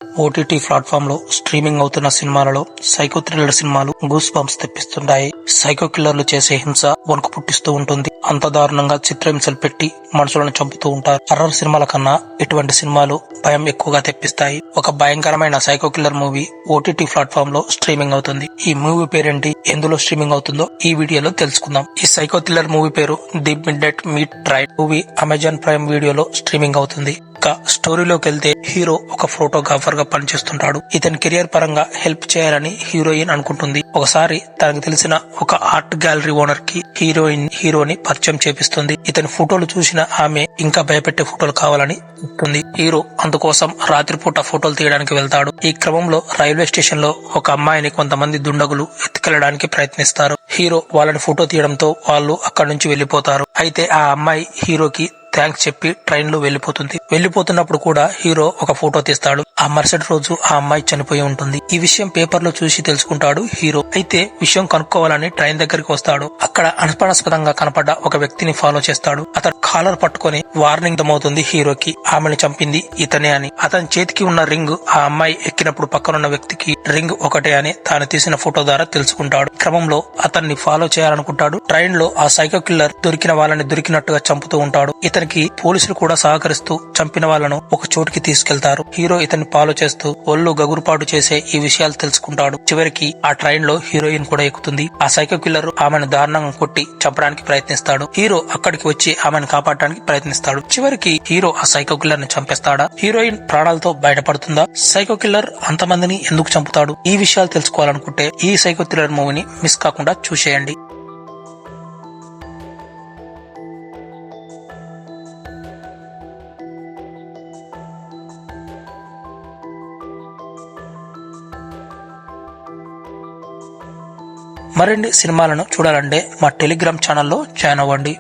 OTT platform లో streaming అవుతున్న సినిమాలలో సైకో థ్రిల్లర్ సినిమాలు గూస్ బంప్స్ తెప్పిస్తుంటాయి. సైకో కిల్లర్లు చేసే హింస వణుకు పుట్టిస్తూ ఉంటుంది. అంత దారుణంగా చిత్రహింసలు పెట్టి మనుషులను చంపుతూ ఉంటారు. హర్రర్ సినిమాల కన్నా ఇటువంటి సినిమాలు భయం ఎక్కువగా తెప్పిస్తాయి. ఒక భయంకరమైన psycho killer movie OTT platform లో స్ట్రీమింగ్ అవుతుంది. ఈ మూవీ పేరేంటి, ఎందులో స్ట్రీమింగ్ అవుతుందో ఈ వీడియోలో తెలుసుకుందాం. ఈ సైకో థ్రిల్లర్ మూవీ పేరు the midnight meet train. Movie Amazon prime వీడియోలో స్ట్రీమింగ్ అవుతుంది. స్టోరీలోకి వెళ్తే హీరో ఒక ఫోటోగ్రాఫర్ గా పనిచేస్తుంటాడు. ఇతని కెరియర్ పరంగా హెల్ప్ చేయాలని హీరోయిన్ అనుకుంటుంది. ఒకసారి తనకు తెలిసిన ఒక ఆర్ట్ గ్యాలరీ ఓనర్ కి హీరోని పరిచయం చేపిస్తుంది. ఇతని ఫోటోలు చూసిన ఆమె ఇంకా భయపెట్టే ఫోటోలు కావాలని చెప్తుంది. హీరో అందుకోసం రాత్రిపూట ఫోటోలు తీయడానికి వెళ్తాడు. ఈ క్రమంలో రైల్వే స్టేషన్ లో ఒక అమ్మాయిని కొంతమంది దుండగులు ఎత్తుకెళ్లడానికి ప్రయత్నిస్తారు. హీరో వాళ్ళని ఫోటో తీయడంతో వాళ్ళు అక్కడి నుంచి వెళ్లిపోతారు. అయితే ఆ అమ్మాయి హీరోకి థ్యాంక్స్ చెప్పి ట్రైన్ లో వెళ్లిపోతుంది. వెళ్లిపోతున్నప్పుడు కూడా హీరో ఒక ఫోటో తీస్తాడు. ఆ మరుసటి రోజు ఆ అమ్మాయి చనిపోయి ఉంటుంది. ఈ విషయం పేపర్ లో చూసి తెలుసుకుంటాడు హీరో. అయితే విషయం కనుక్కోవాలని ట్రైన్ దగ్గరికి వస్తాడు. అక్కడ అనుమానాస్పదంగా కనపడ్డ ఒక వ్యక్తిని ఫాలో చేస్తాడు. అతను కాలర్ పట్టుకొని వార్నింగ్ దమవుతుంది హీరోకి, ఆమెను చంపింది ఇతనే అని. అతని చేతికి ఉన్న రింగ్ ఆ అమ్మాయి ఎక్కినప్పుడు పక్కనున్న వ్యక్తికి రింగ్ ఒకటే అని తాను తీసిన ఫోటో ద్వారా తెలుసుకుంటాడు. క్రమంలో అతన్ని ఫాలో చేయాలనుకుంటాడు. ట్రైన్ లో ఆ సైకో కిల్లర్ దొరికిన వాళ్ళని దొరికినట్టుగా చంపుతూ ఉంటాడు. ఇతనికి పోలీసులు కూడా సహకరిస్తూ చంపిన వాళ్ళను ఒక చోటుకి తీసుకెళ్తారు. హీరో ఇతన్ని ఫాలో చేస్తూ ఒళ్ళు గగురుపాటు చేసే ఈ విషయాలు తెలుసుకుంటాడు. చివరికి ఆ ట్రైన్ లో హీరోయిన్ కూడా ఎక్కుతుంది. ఆ సైకో కిల్లర్ ఆమెను దారుణంగా కొట్టి చంపడానికి ప్రయత్నిస్తాడు. హీరో అక్కడికి వచ్చి ఆమెను కాపాడడానికి ప్రయత్నిస్తాడు. చివరికి హీరో ఆ సైకో కిల్లర్ ని చంపేస్తాడా? హీరోయిన్ ప్రాణాలతో బయటపడుతుందా? సైకో కిల్లర్ అంతమందిని ఎందుకు చంపుతాడు? ఈ విషయాలు తెలుసుకోవాలనుకుంటే ఈ సైకో థ్రిల్లర్ మూవీని మిస్ కాకుండా చూసేయండి. మరిన్ని సినిమాలను చూడాలంటే మా టెలిగ్రామ్ ఛానల్లో జాయిన్ అవ్వండి.